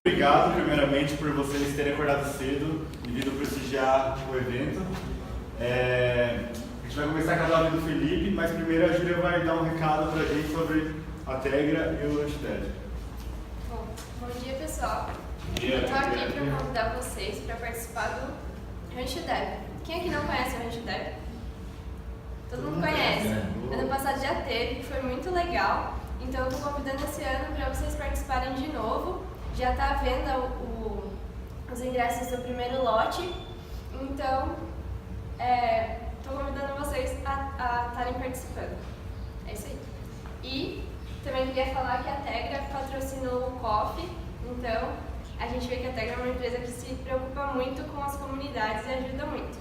Obrigado, primeiramente, por vocês terem acordado cedo e vindo prestigiar o evento. A gente vai começar com a live do Felipe, mas primeiro a Júlia vai dar um recado para a gente sobre a Tegra e o Node.js. Bom dia, pessoal. Eu estou aqui para convidar vocês para participar do Node.js. Quem aqui não conhece o Node.js? Todo mundo conhece. Ano passado já teve, que foi muito legal. Então eu estou convidando esse ano para vocês participarem de novo. Já está à venda os ingressos do primeiro lote. Então, estou convidando vocês a estarem participando. É isso aí. E também queria falar que a Tegra patrocinou o COF. Então, a gente vê que a Tegra é uma empresa que se preocupa muito com as comunidades e ajuda muito.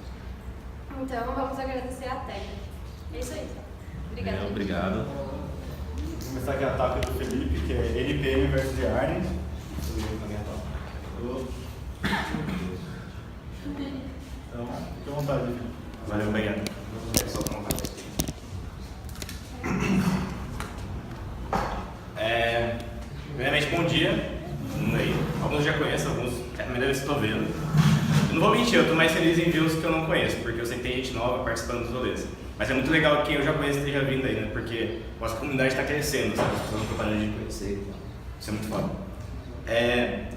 Então, vamos agradecer a Tegra. É isso aí. Obrigada. Obrigado. Vamos começar aqui a ataque do Felipe, que é NPM versus Yarn. Então, fique à vontade. Valeu, obrigado. Primeiramente, bom dia. Alguns já conhecem, alguns é a primeira vez que estou vendo. Eu não vou mentir, eu estou mais feliz em ver os que eu não conheço, porque eu sei que tem gente nova participando dos rolês. Mas é muito legal que quem eu já conheço esteja vindo aí, né? Porque a nossa comunidade está crescendo, sabe? As pessoas não estão parando de conhecer. Isso é muito foda.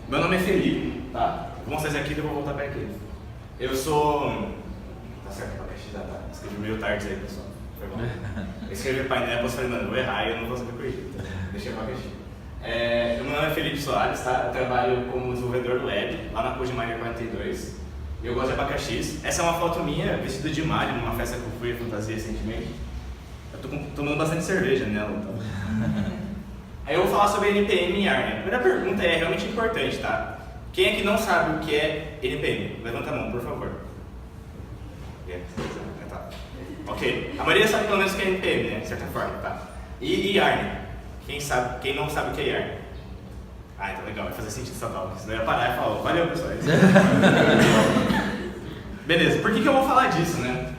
Meu nome é Felipe, tá? Vou mostrar isso aqui e depois vou voltar para aqui. Eu sou... Tá certo, para já tá. Escrevi meio tarde aí, pessoal. Foi bom. Eu escrevi painel, depois falei, mano, eu vou errar e eu não vou saber corrigir. Então, deixei para caixinha. Meu nome é Felipe Soares, tá? Eu trabalho como desenvolvedor web lá na CodeMiner 42. Eu gosto de abacaxis. Essa é uma foto minha, vestida de Mario, numa festa que eu fui fantasia recentemente. Eu tô tomando bastante cerveja nela, então. Aí eu vou falar sobre NPM e Yarn. A primeira pergunta é realmente importante, tá? Quem aqui não sabe o que é NPM? Levanta a mão, por favor. Tá. Ok. A maioria sabe pelo menos o que é NPM, né? De certa forma, tá? E Yarn? Quem não sabe o que é Yarn? Ah, então legal, vai fazer sentido essa tal. Senão eu ia parar e falar, valeu pessoal. Beleza, por que eu vou falar disso, né?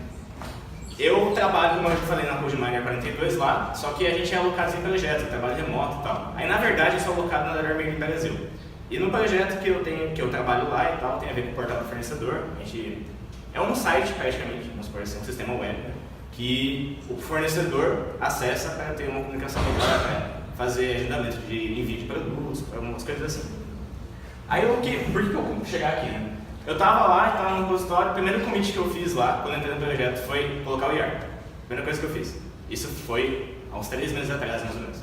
Eu trabalho, como eu falei, na CodeMiner 42 lá, só que a gente é alocado em projeto, eu trabalho remoto e tal. Aí na verdade eu sou alocado na Airbnb Brasil. E no projeto que eu trabalho lá e tal, tem a ver com o portal do fornecedor. É um site praticamente, vamos supor assim, um sistema web, que o fornecedor acessa para ter uma comunicação melhor, para fazer agendamento de envio de produtos, algumas coisas assim. Aí por que eu vou chegar aqui, né? Eu tava lá, estava no repositório, o primeiro commit que eu fiz lá, quando eu entrei no projeto, foi colocar o Yarn. Primeira coisa que eu fiz. Isso foi há uns 3 meses atrás, mais ou menos.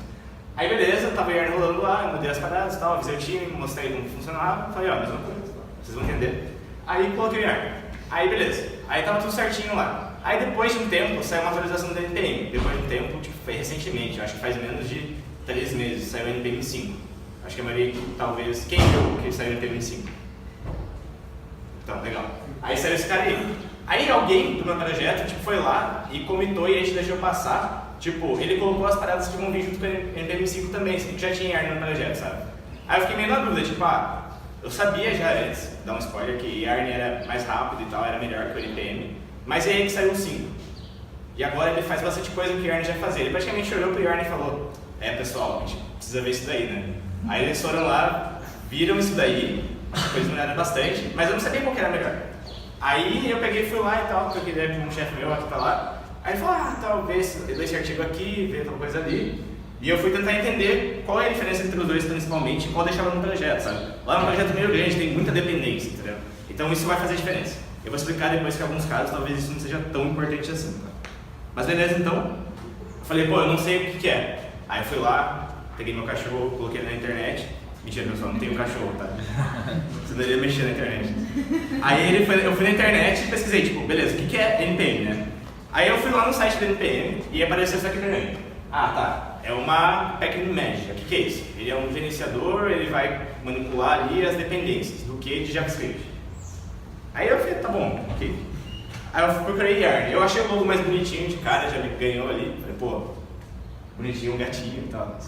Aí beleza, tava o Yarn rolando lá, eu mudei as paradas e tal, avisei o time, mostrei como funcionava, falei, ó, mesma coisa, vocês vão entender. Aí coloquei o Yarn. Aí beleza, aí tava tudo certinho lá. Aí depois de um tempo, saiu uma atualização do NPM. Depois de um tempo, tipo, foi recentemente, acho que faz menos de 3 meses, saiu o NPM 5. Acho que a maioria, talvez, quem viu que saiu o NPM 5? Então, legal. Aí saiu esse cara aí. Aí alguém do meu projeto, tipo, foi lá e comentou e a gente deixou passar. Tipo, ele colocou as paradas que vão vir junto com o NPM 5 também, que já tinha Yarn no projeto, sabe? Aí eu fiquei meio na dúvida, tipo, eu sabia já antes, dar um spoiler, que Yarn era mais rápido e tal, era melhor que o NPM. Mas é aí que saiu o 5. E agora ele faz bastante coisa que o Yarn já fazia. Ele praticamente olhou pro Yarn e falou, pessoal, a gente precisa ver isso daí, né? Aí eles foram lá, viram isso daí, depois melhoraram bastante, mas eu não sabia qual que era melhor. Aí eu peguei e fui lá e tal, porque eu queria com um chefe meu aqui tá lá. Aí ele falou, talvez eu deixei artigo aqui, ver tal coisa ali. E eu fui tentar entender qual é a diferença entre os dois principalmente e qual deixava no projeto, sabe? Lá é um projeto meio grande, tem muita dependência, entendeu? Então isso vai fazer diferença. Eu vou explicar depois que em alguns casos talvez isso não seja tão importante assim, tá? Mas beleza, então, eu falei, eu não sei o que é. Aí eu fui lá, peguei meu cachorro, coloquei na internet. Mentira, pessoal, não tenho cachorro, tá? Você deveria mexer na internet. Aí eu fui na internet e pesquisei, tipo, beleza, o que é NPM, né? Aí eu fui lá no site do NPM e apareceu isso aqui pra mim. Tá, é uma package manager. O que é isso? Ele é um gerenciador, ele vai manipular ali as dependências do que de JavaScript. Aí eu falei, tá bom, ok. Aí eu procurei Yarn. Eu achei o logo mais bonitinho de cara, já me ganhou ali. Falei, bonitinho, um gatinho e tal.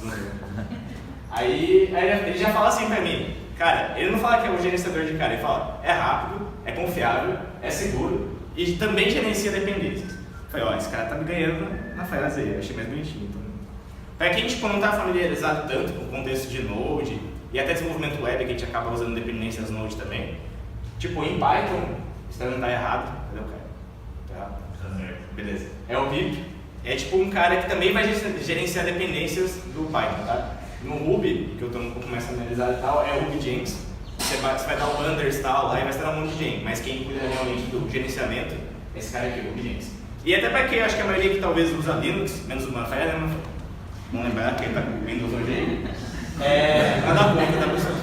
Aí ele já fala assim pra mim, cara, ele não fala que é um gerenciador de cara, ele fala, é rápido, é confiável, é seguro e também gerencia dependências. Falei, esse cara tá me ganhando na frase aí, eu achei mais bonitinho. Então. Pra quem não tá familiarizado tanto com o contexto de Node e até desenvolvimento web, que a gente acaba usando dependências Node também. Tipo, em Python, isso também não está errado, entendeu, cara? Tá errado? Tá certo. Beleza. É o Pip, é tipo um cara que também vai gerenciar dependências do Python, tá? No Ruby, que eu estou um pouco mais familiarizado e tal, é o Ruby Jenkins. Você vai dar o unders e tal, lá e vai estar um monte de gente, mas quem cuida realmente do gerenciamento é esse cara aqui, o Ruby Jenkins. E até para quem acho que a maioria que talvez usa Linux, menos o Manfred, né? Não lembrar quem está com Windows hoje aí. Nada contra, tá, pessoal?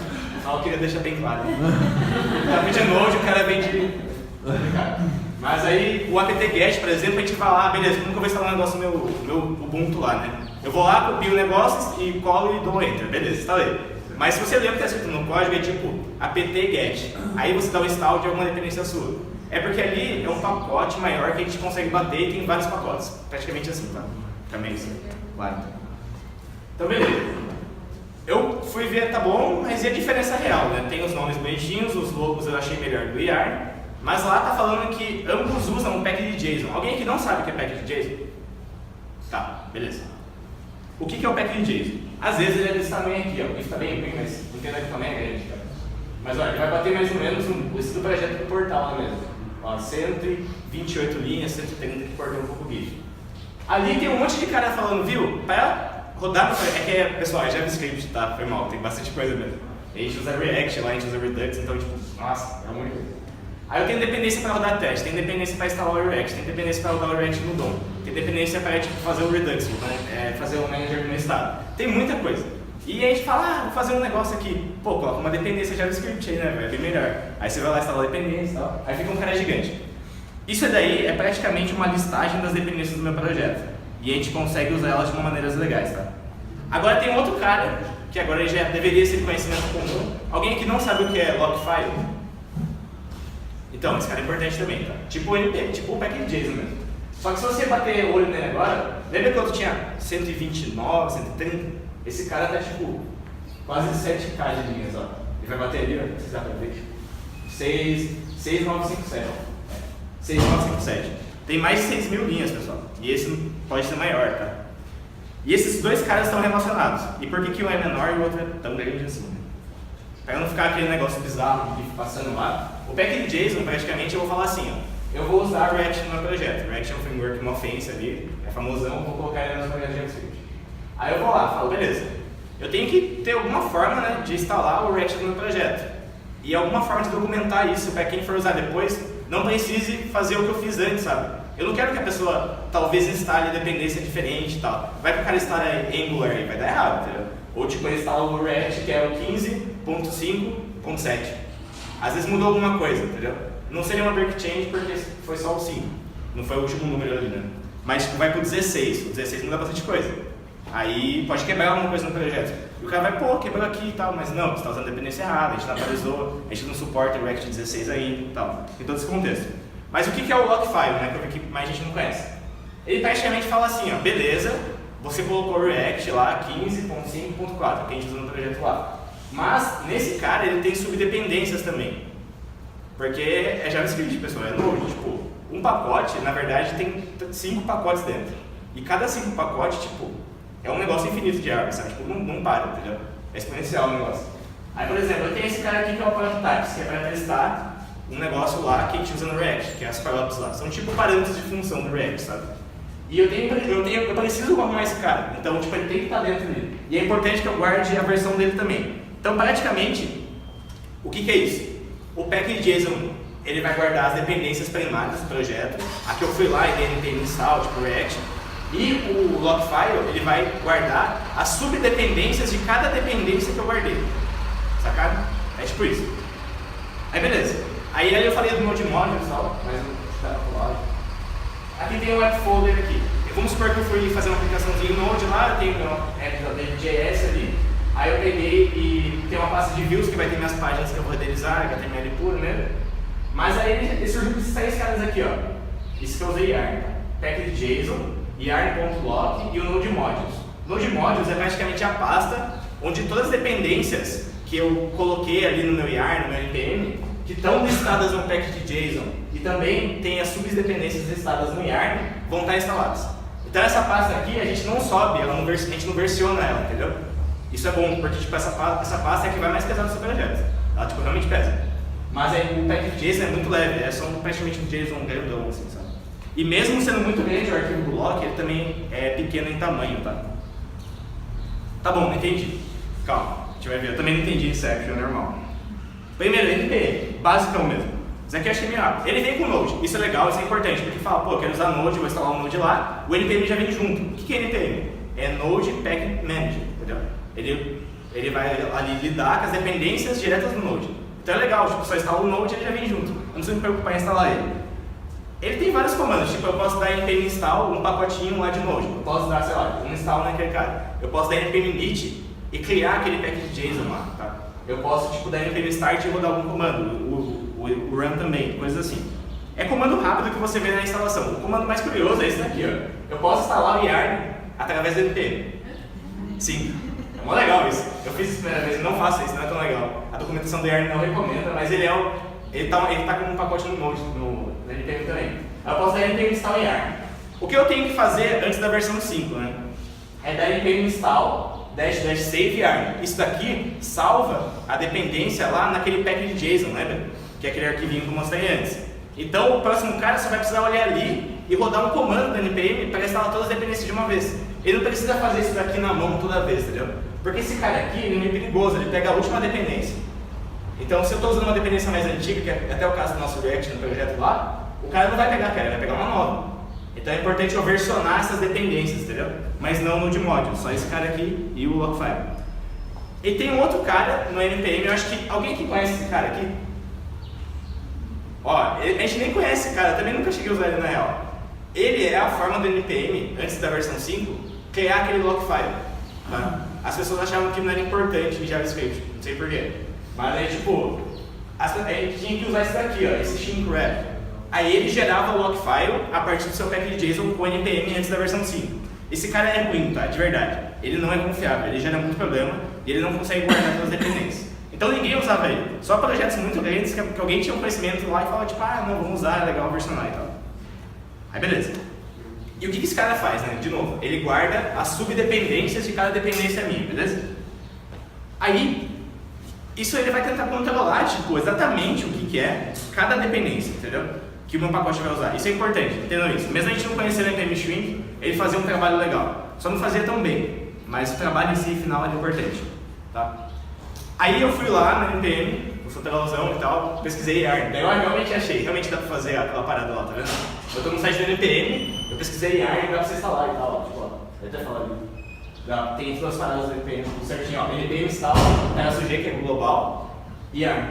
Só eu queria deixar bem claro. Tá pedindo Node, o cara vem de... Mas aí, o apt-get, por exemplo, a gente vai lá, beleza, como que eu vou instalar um negócio no meu Ubuntu lá, né? Eu vou lá, copio o negócio e colo e dou Enter, beleza, instalei. Mas se você lembra o que está escrito no código, é tipo apt-get. Aí você dá o install de alguma dependência sua. É porque ali é um pacote maior que a gente consegue bater e tem vários pacotes. Praticamente assim, tá? Também assim. Claro. Então, beleza. Eu fui ver, tá bom, mas e a diferença real, né? Tem os nomes bonitinhos, os logos eu achei melhor do Yarn, mas lá tá falando que ambos usam um package JSON. Alguém aqui não sabe o que é package JSON? Tá, beleza. O que é o package JSON? Às vezes ele é desse tamanho aqui, ó. Isso tá bem, mas entenda que também é grande, cara. Mas olha, ele vai bater mais ou menos esse do projeto do portal lá mesmo. Ó, 128 linhas, 130 que cortou um pouco o GIF. Ali tem um monte de cara falando, viu? Para rodar no... pessoal, é JavaScript, tá? Foi mal, tem bastante coisa mesmo. A gente usa React lá, a gente usa Redux, então tipo, nossa, é um monte de coisa. Aí eu tenho dependência para rodar teste, tem dependência para instalar o React, tem dependência para rodar o React no DOM, tem dependência para tipo, fazer o Redux, fazer o manager no estado. Tem muita coisa. E a gente fala, vou fazer um negócio aqui. Pô, coloca uma dependência JavaScript aí, né? Vai bem melhor. Aí você vai lá instalar a dependência e tal. Aí fica um cara gigante. Isso daí é praticamente uma listagem das dependências do meu projeto. E a gente consegue usar elas de uma maneiras legais, tá? Agora tem outro cara, que agora já deveria ser de conhecimento comum. Alguém que não sabe o que é Lockfile? Então, esse cara é importante também, tá? Tipo o NPM, tipo o package JSON mesmo. Só que se você bater o olho nele agora, lembra quando tinha 129, 130? Esse cara tá tipo quase 7K de linhas, ó. Ele vai bater ali, ó, vocês dá pra ver? 6,957. 6,957. Tem mais de 6 mil linhas, pessoal. E esse pode ser maior, tá? E esses dois caras estão relacionados. E por que um é menor e o outro é tão grande assim? Para não ficar aquele negócio bizarro que fica passando lá, o package JSON, praticamente, eu vou falar assim, ó. Eu vou usar React no meu projeto. React é um framework, uma ofensa ali, é famosão, vou colocar ele no projeto de JavaScript. Aí eu vou lá, falo, beleza, eu tenho que ter alguma forma, né, de instalar o React no meu projeto. E alguma forma de documentar isso para quem for usar depois, não precise fazer o que eu fiz antes, sabe? Eu não quero que a pessoa talvez instale a dependência diferente e tal. Vai pro cara instalar Angular e vai dar errado, entendeu? Ou tipo, ele instala o React que é o 15.5.7. Às vezes mudou alguma coisa, entendeu? Não seria uma break change porque foi só o 5. Não foi o último número ali, né? Mas tipo, vai pro 16. O 16 muda bastante coisa. Aí pode quebrar alguma coisa no projeto. E o cara vai, pô, quebrou aqui e tal, mas não, você está usando a dependência errada, a gente não atualizou, a gente não suporta o React 16 ainda e tal. Tem todo esse contexto. Mas o que é o Lockfile, né, que mais gente não conhece? Ele praticamente fala assim, ó, beleza, você colocou o React lá 15.5.4, que a gente usa no projeto lá. Mas, nesse cara, ele tem subdependências também. Porque é JavaScript, pessoal, é Node. Tipo, um pacote, na verdade, tem 5 pacotes dentro. E cada 5 pacotes, tipo, é um negócio infinito de árvore, sabe? Tipo, não para, entendeu? É exponencial o negócio. Aí, por exemplo, eu tenho esse cara aqui que é o prototypes, que é para testar um negócio lá que a gente usa no React, que é as parâmetros lá. São tipo parâmetros de função do React, sabe? E eu preciso arrumar esse cara. Então, tipo, ele tem que estar dentro dele. E é importante que eu guarde a versão dele também. Então, praticamente, o que é isso? O package JSON, ele vai guardar as dependências primárias do projeto. Aqui eu fui lá e dei NPM install, tipo React. E o Lockfile, ele vai guardar as subdependências de cada dependência que eu guardei. Sacado? É tipo isso. Aí beleza. Aí eu falei do Node Modules e tal, mas eu vou dar pro lado. Aqui tem o web folder aqui. Vamos supor que eu fui fazer uma aplicaçãozinha em Node lá, eu tenho o meu Node.js ali. Aí eu peguei e tem uma pasta de views que vai ter minhas páginas que eu vou renderizar, HTML puro, né? Mas aí ele surgiu esses 3 caras aqui, ó. Isso que eu usei Yarn. Package JSON, Yarn.lock e o Node Modules. Node Modules é praticamente a pasta onde todas as dependências que eu coloquei ali no meu Yarn, no meu NPM, que estão listadas no package JSON e também tem as subdependências listadas no Yarn, vão estar instaladas. Então essa pasta aqui a gente não sobe, a gente não versiona ela, entendeu? Isso é bom, porque tipo, essa pasta é a que vai mais pesar no seu projeto. Ela tipo, realmente pesa. Mas aí, o package.json é muito leve, é só praticamente um JSON grandão, assim, sabe? E mesmo sendo muito grande o arquivo do lock, ele também é pequeno em tamanho, tá? Tá bom, não entendi. Calma, a gente vai ver. Eu também não entendi Inception, é normal. Primeiro, NPM, basicão mesmo. Isso aqui eu achei meio rápido. Ele vem com Node, isso é legal, isso é importante, porque fala, pô, quero usar Node, vou instalar um Node lá, o NPM já vem junto. O que é NPM? É Node Package Manager, entendeu? Ele vai ali lidar com as dependências diretas do Node. Então é legal, tipo, só instala o Node e ele já vem junto. Eu não preciso me preocupar em instalar ele. Ele tem vários comandos, tipo, eu posso dar npm install um pacotinho lá de Node. Eu posso dar, sei lá, um install naquele cara. Eu posso dar npm init e criar aquele package.json lá, tá? Eu posso, tipo, dar npm start e rodar algum comando, o run também, coisas assim. É comando rápido que você vê na instalação. O comando mais curioso é esse daqui, ó. Eu posso instalar o yarn através do npm. Sim. É mó legal isso. Eu fiz isso a primeira vez, não faço isso, não é tão legal. A documentação do Yarn não recomenda, mas ele tá com um pacote no Node, no NPM também. Eu posso dar npm install Yarn. O que eu tenho que fazer antes da versão 5, né? É dar npm install -- save Yarn. Isso daqui salva a dependência lá naquele package.json, lembra? Que é aquele arquivinho que eu mostrei antes. Então o próximo cara só vai precisar olhar ali e rodar um comando do npm para instalar todas as dependências de uma vez. Ele não precisa fazer isso daqui na mão toda vez, entendeu? Porque esse cara aqui, ele é meio perigoso, ele pega a última dependência. Então, se eu estou usando uma dependência mais antiga, que é até o caso do nosso React no projeto lá, o cara não vai pegar aquela, ele vai pegar uma nova. Então é importante eu versionar essas dependências, entendeu? Mas não no de module, só esse cara aqui e o lockfile. E tem um outro cara no NPM, eu acho que alguém aqui conhece esse cara aqui? Ó, a gente nem conhece esse cara, eu também nunca cheguei a usar ele na real. Ele é a forma do NPM, antes da versão 5, criar aquele lockfile. Tá? As pessoas achavam que não era importante em JavaScript, não sei porquê. Mas aí, tipo, a gente tinha que usar esse daqui, ó, esse shrink wrap. Aí ele gerava o lockfile a partir do seu package.json com NPM antes da versão 5. Esse cara é ruim, tá? De verdade. Ele não é confiável, ele gera muito problema e ele não consegue guardar todas as dependências. Então ninguém usava ele. Só projetos muito grandes que alguém tinha um conhecimento lá e falava, tipo, ah, não, vamos usar, é legal versionar e tal. Aí beleza. E o que esse cara faz, né? De novo, ele guarda as subdependências de cada dependência minha, beleza? Aí, isso ele vai tentar controlar, tipo, exatamente o que é cada dependência, entendeu? Que o meu pacote vai usar. Isso é importante, entendam isso. Mesmo a gente não conhecendo o NPM Shrink, ele fazia um trabalho legal. Só não fazia tão bem, mas o trabalho em si, final, era importante, tá? Aí eu fui lá no NPM, no futuralzão e tal, pesquisei Yarn. Daí eu realmente achei, realmente dá pra fazer aquela parada lá, tá vendo? Eu tô no site do NPM, eu pesquisei Yarn e dá pra você instalar e tal, tipo, ó, eu até falar ali. Tem duas paradas do NPM, tudo certinho, ó. NPM install, era sujeito, que é global, e Yarn.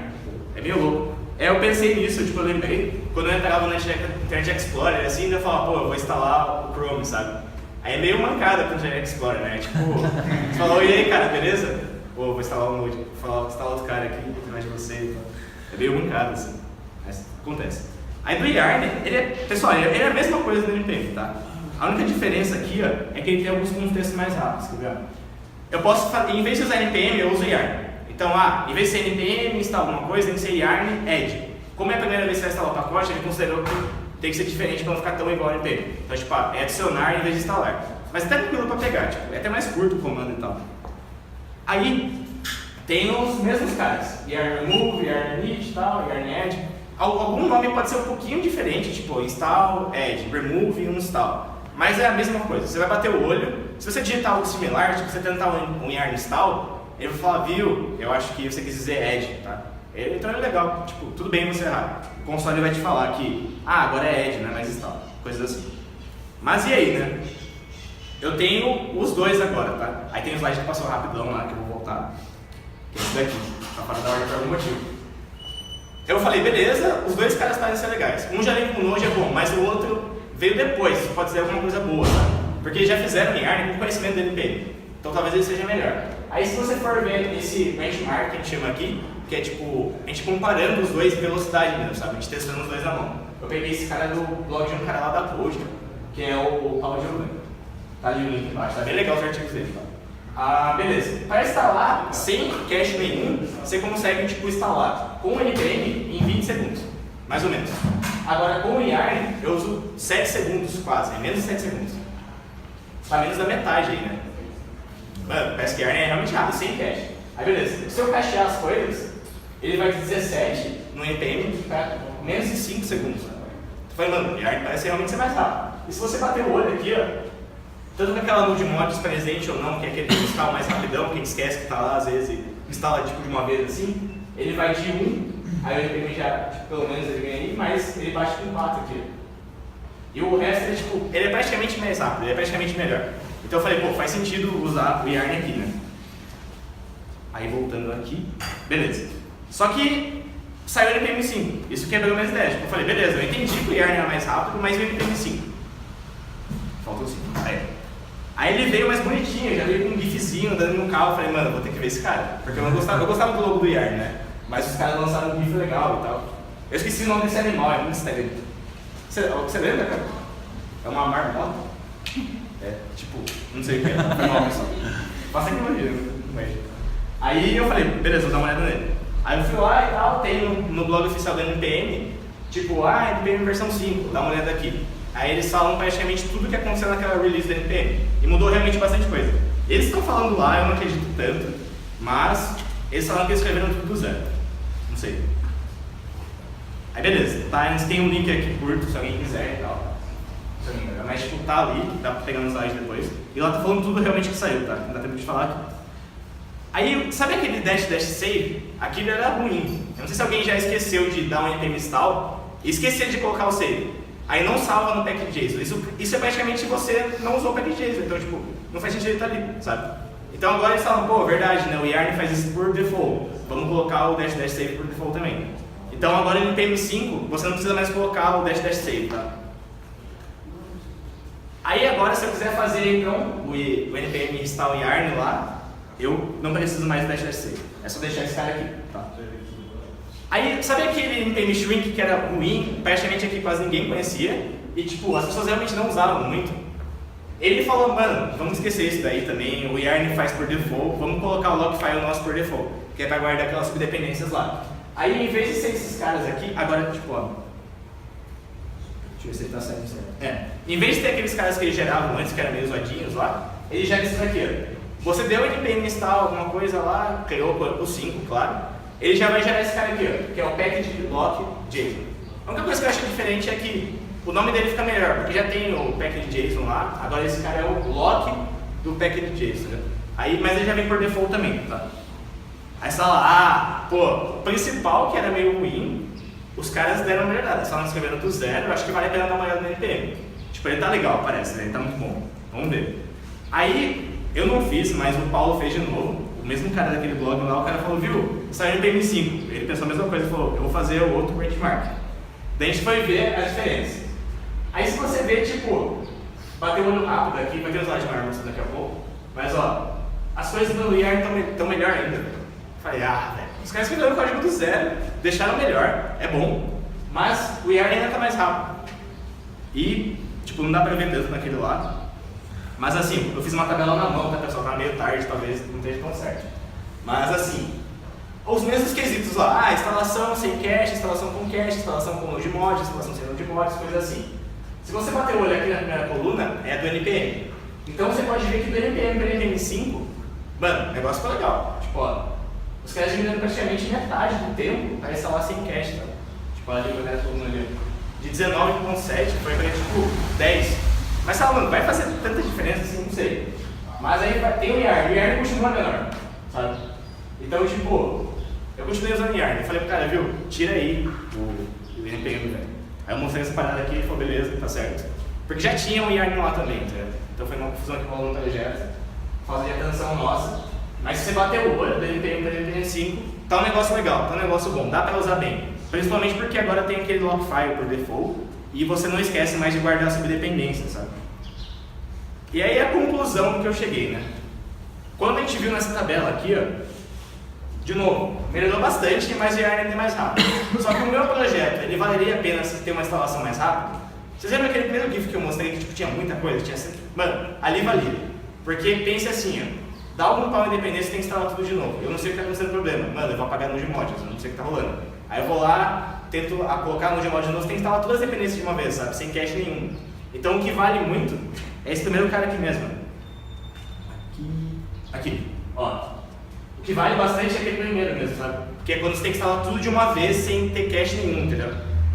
É meio louco. Eu pensei nisso, tipo, eu lembrei, quando eu entrava no Internet Explorer, assim, eu falava, pô, eu vou instalar o Chrome, sabe? Aí é meio mancada pro Internet Explorer, né? Tipo, você falou, e aí, cara, beleza? Pô, vou instalar o Node, vou instalar outro cara aqui, atrás de você e tal. É meio mancado, assim, mas acontece. Aí do Yarn, pessoal, ele é a mesma coisa do NPM, tá? A única diferença aqui, ó, é que ele tem alguns contextos mais rápidos, quer ver? Eu posso, em vez de usar NPM, eu uso Yarn. Então, em vez de ser NPM, instalar alguma coisa, tem que ser Yarn add. Como é a primeira vez que você vai instalar o pacote, ele considerou que tem que ser diferente para não ficar tão igual ao NPM. Então, tipo, é adicionar em vez de instalar. Mas é até tranquilo para pegar, tipo, é até mais curto o comando e tal. Aí, tem os mesmos caras. Yarn remove, Yarn init e tal, Yarn add. Algum nome pode ser um pouquinho diferente, tipo install, add, remove e uninstall. Mas é a mesma coisa, você vai bater o olho, se você digitar algo similar, tipo você tentar um yarn install, ele vai falar, viu, eu acho que você quis dizer add, tá? Então é legal, tipo, tudo bem você errar. O console vai te falar que, agora é add, não é mais install, coisas assim. Mas e aí, né? Eu tenho os dois agora, tá? Aí tem o slide que passou rapidão lá, que eu vou voltar. Que é esse daqui, tá fora da ordem por algum motivo. Eu falei, beleza, os dois caras parecem ser legais. Um já vem com Node, é bom, mas o outro veio depois, pode ser alguma coisa boa, tá? Porque eles já fizeram Yarn com conhecimento do NPM. Então talvez ele seja melhor. Aí se você for ver esse benchmark que a gente chama aqui, que é tipo, a gente comparando os dois em velocidade mesmo, sabe? A gente testando os dois na mão. Eu peguei esse cara do blog de um cara lá da Code, que é o Paulo de Urban. Tá ali o link embaixo, tá bem legal os artigos dele, tá? Beleza. Para instalar, sem cache nenhum, você consegue tipo, instalar com o NPM em 20 segundos, mais ou menos. Agora com o Yarn, eu uso 7 segundos quase, menos de 7 segundos. Está menos da metade aí, né? Mano, parece que Yarn é realmente rápido, sem cache. Aí beleza, se eu cachear as coisas, ele vai de 17 no NPM para menos de 5 segundos. Tu falei, mano, Yarn parece realmente ser mais rápido. E se você bater o olho aqui, ó, tanto com aquela Node.js presente ou não, que é aquele que instala mais rapidão, quem esquece que tá lá às vezes e instala tipo de uma vez assim, ele vai de 1, aí o NPM já, tipo, pelo menos ele ganha aí, mas ele bate com 4 aqui. E o resto é tipo, ele é praticamente mais rápido, ele é praticamente melhor. Então eu falei, pô, faz sentido usar o Yarn aqui, né? Aí voltando aqui, beleza. Só que saiu o NPM 5, isso quebrou minhas ideias. Tipo, eu falei, beleza, eu entendi que o Yarn era mais rápido, mas o NPM 5. Faltou 5. Aí ele veio mais bonitinho, já veio com um gifzinho dando no carro. Eu falei, mano, vou ter que ver esse cara. Porque eu gostava do logo do Yarn, né? Mas os caras lançaram um gif legal e tal. Eu esqueci o nome desse animal, é muito estranho. Você lembra, cara? É uma marmota? É, tipo, não sei o que é. Foi mal, pessoal. Passa aqui no dia, Aí eu falei, beleza, vou dar uma olhada nele. Aí eu fui lá e tal, tem no blog oficial do NPM, tipo, NPM versão 5, dá uma olhada aqui. Aí eles falam praticamente tudo que aconteceu naquela release do NPM. E mudou realmente bastante coisa. Eles estão falando lá, eu não acredito tanto, mas eles falaram que eles escreveram tudo do zero. Não sei. Aí beleza, tá? Eles têm um link aqui curto, se alguém quiser e tal. Mas tipo, tá ali, dá pra pegar no slide depois. E lá tá falando tudo realmente que saiu, tá? Não dá tempo de falar aqui. Aí, sabe aquele dash save? Aquilo era ruim. Eu não sei se alguém já esqueceu de dar um npm install e esqueceu de colocar o save. Aí não salva no package.json. Isso é praticamente você não usou o package.json. Então, tipo, não faz sentido ele estar ali, sabe? Então agora eles falam, pô, verdade, né? O Yarn faz isso por default. Vamos colocar o dash save por default também. Então agora no NPM 5, você não precisa mais colocar o dash save, tá? Aí agora, se eu quiser fazer então o npm install Yarn lá, eu não preciso mais do dash save. É só deixar esse cara aqui, tá? Aí, sabe aquele npm shrink que era ruim, praticamente aqui quase ninguém conhecia, e tipo, as pessoas realmente não usavam muito? Ele falou, mano, vamos esquecer isso daí também, o Yarn faz por default, vamos colocar o log file nosso por default, que é para guardar aquelas subdependências lá. Aí, em vez de ser esses caras aqui, agora, tipo, ó, deixa eu ver se ele tá saindo certo. Em vez de ter aqueles caras que eles geravam antes, que eram meio zoadinhos lá, ele gera esses aqui, ó. Você deu npm install, alguma coisa lá, criou o 5, claro, ele já vai gerar esse cara aqui, ó, que é o package.lock.json. A única coisa que eu acho diferente é que o nome dele fica melhor, porque já tem o package.json lá, agora esse cara é o lock do package.json, né? Aí, mas ele já vem por default também, tá? Aí você fala, pô, o principal que era meio ruim, os caras deram uma melhorada, estavam escrevendo do zero, eu acho que vale a pena dar uma olhada no NPM. Tipo, ele tá legal, parece, né? Ele tá muito bom. Vamos ver. Aí, eu não fiz, mas o Paulo fez de novo, o mesmo cara daquele blog lá, o cara falou, viu, saiu NPM 5. Ele pensou a mesma coisa, falou, eu vou fazer o outro benchmark. Daí a gente foi ver a diferença. Aí se você vê, tipo, bateu o olho rápido aqui, vai ter os slides maiores daqui a pouco, mas ó, as coisas do Yarn estão melhor ainda. Falei, velho, os caras escreveram o código do zero, deixaram melhor, é bom, mas o Yarn ainda tá mais rápido. E, tipo, não dá pra ver tanto naquele lado. Mas assim, eu fiz uma tabela na mão, tá pessoal? Tá meio tarde, talvez não esteja tão certo. Mas assim, os mesmos quesitos lá, instalação sem cache, instalação com cache, instalação com Node.mods, instalação sem Node.mods, coisas assim. Se você bater o olho aqui na primeira coluna, é do NPM. Então você pode ver que do NPM para NPM 5, mano, o negócio ficou legal. Tipo, ó, os caras diminuíram praticamente metade do tempo para instalar sem cache, tá? Tipo, ali na coluna ali, de 19.7 foi para tipo 10. Mas sabe, mano, vai fazer tanta diferença assim, não sei. Mas aí tem o Yarn continua menor, sabe? Então, tipo, eu continuei usando o Yarn. Eu falei pro cara, viu, tira aí o NPM, velho. Aí eu mostrei essa parada aqui e ele falou, beleza, tá certo. Porque já tinha o Yarn lá também, tá? Então foi uma confusão que rolou no projeto, falta de atenção nossa. Mas se você bater o olho do NPM para NPM 5, tá um negócio legal, tá um negócio bom, dá pra usar bem. Principalmente porque agora tem aquele log file por default. E você não esquece mais de guardar a subdependência, sabe? E aí a conclusão que eu cheguei, né? Quando a gente viu nessa tabela aqui, ó, de novo, melhorou bastante, mas o Yarn ainda é mais rápido. Só que o meu projeto, ele valeria a pena se ter uma instalação mais rápida? Vocês lembram aquele primeiro GIF que eu mostrei que tipo, tinha muita coisa? Mano, ali valia. Porque pense assim, ó, dá algum pau independente, você tem que instalar tudo de novo. Eu não sei o que está acontecendo no problema. Mano, eu vou apagar no Node.mods, eu não sei o que está rolando. Aí eu vou lá, tento colocar no Node.mods de novo, você tem que instalar todas as dependências de uma vez, sabe? Sem cache nenhum. Então o que vale muito é esse primeiro cara aqui mesmo. Aqui, ó. O que vale bastante é aquele primeiro mesmo, sabe? Porque é quando você tem que instalar tudo de uma vez sem ter cache nenhum, entendeu?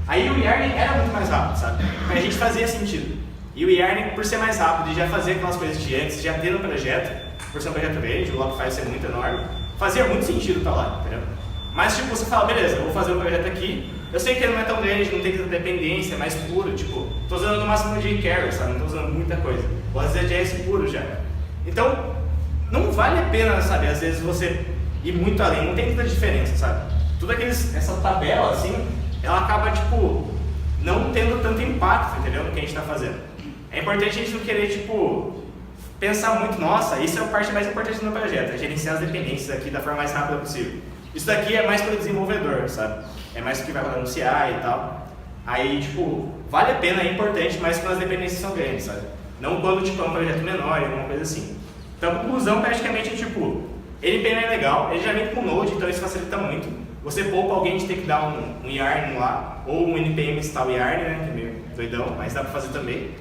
Aí o yarn era muito mais rápido, sabe? Pra gente fazia sentido. E o yarn, por ser mais rápido e já fazer aquelas coisas de antes, já ter no projeto, por ser um projeto grande, o log file ser muito enorme, fazia muito sentido estar lá, entendeu? Mas tipo, você fala, beleza, eu vou fazer um projeto aqui, eu sei que ele não é tão grande, não tem tanta dependência, é mais puro, tipo, tô usando no máximo de jQuery, sabe? Não tô usando muita coisa. Vou fazer JS puro já. Então, não vale a pena, sabe, às vezes você ir muito além, não tem tanta diferença, sabe? Tudo essa tabela, assim, ela acaba, tipo, não tendo tanto impacto, entendeu, no que a gente está fazendo. É importante a gente não querer, tipo, pensar muito, nossa, isso é a parte mais importante do meu projeto, é gerenciar as dependências aqui da forma mais rápida possível. Isso daqui é mais para o desenvolvedor, sabe? É mais o que vai anunciar e tal. Aí, tipo, vale a pena, é importante, mas quando as dependências são grandes, sabe? Não quando, tipo, é um projeto menor, alguma coisa assim. Então, a conclusão, praticamente, é, tipo, NPM é legal, ele já vem com Node, então isso facilita muito. Você poupa alguém de ter que dar um yarn lá, ou um NPM install yarn, né, que é meio doidão, mas dá pra fazer também.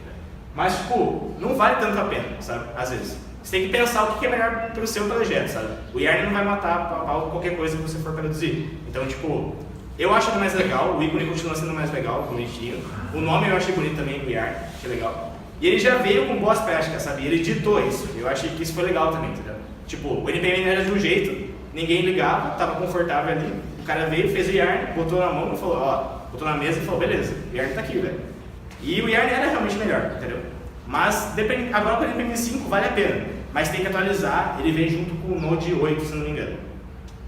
Mas, tipo, não vale tanto a pena, sabe, às vezes. Você tem que pensar o que é melhor pro seu projeto, sabe. O yarn não vai matar a pau qualquer coisa que você for produzir. Então, tipo, eu acho ele mais legal, o ícone continua sendo mais legal, bonitinho. O nome eu achei bonito também, o yarn, achei legal. E ele já veio com boas práticas, sabe, ele ditou isso. Eu achei que isso foi legal também, entendeu. Tipo, o NPM era de um jeito, ninguém ligava, tava confortável ali. O cara veio, fez o yarn, botou na mão e falou, ó, botou na mesa e falou, beleza, o yarn tá aqui, velho. E o yarn era realmente melhor, entendeu? Mas agora com o NPM 5 vale a pena, mas tem que atualizar, ele vem junto com o Node 8, se não me engano.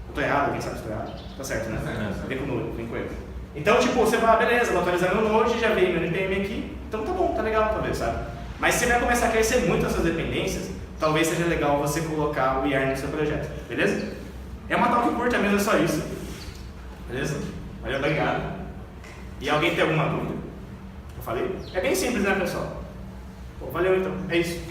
Eu tô errado, alguém sabe se eu tô errado? Tá certo, né? Vem com o Node, vem com ele. Então, tipo, você fala, beleza, vou atualizar meu Node, já veio meu NPM aqui, então tá bom, tá legal talvez, sabe? Mas se você vai começar a crescer muito as suas dependências, talvez seja legal você colocar o yarn no seu projeto, beleza? É uma talk curta mesmo, é só isso. Beleza? Valeu, obrigado. E alguém tem alguma dúvida? Eu falei? É bem simples, né, pessoal? Bom, valeu então, é isso.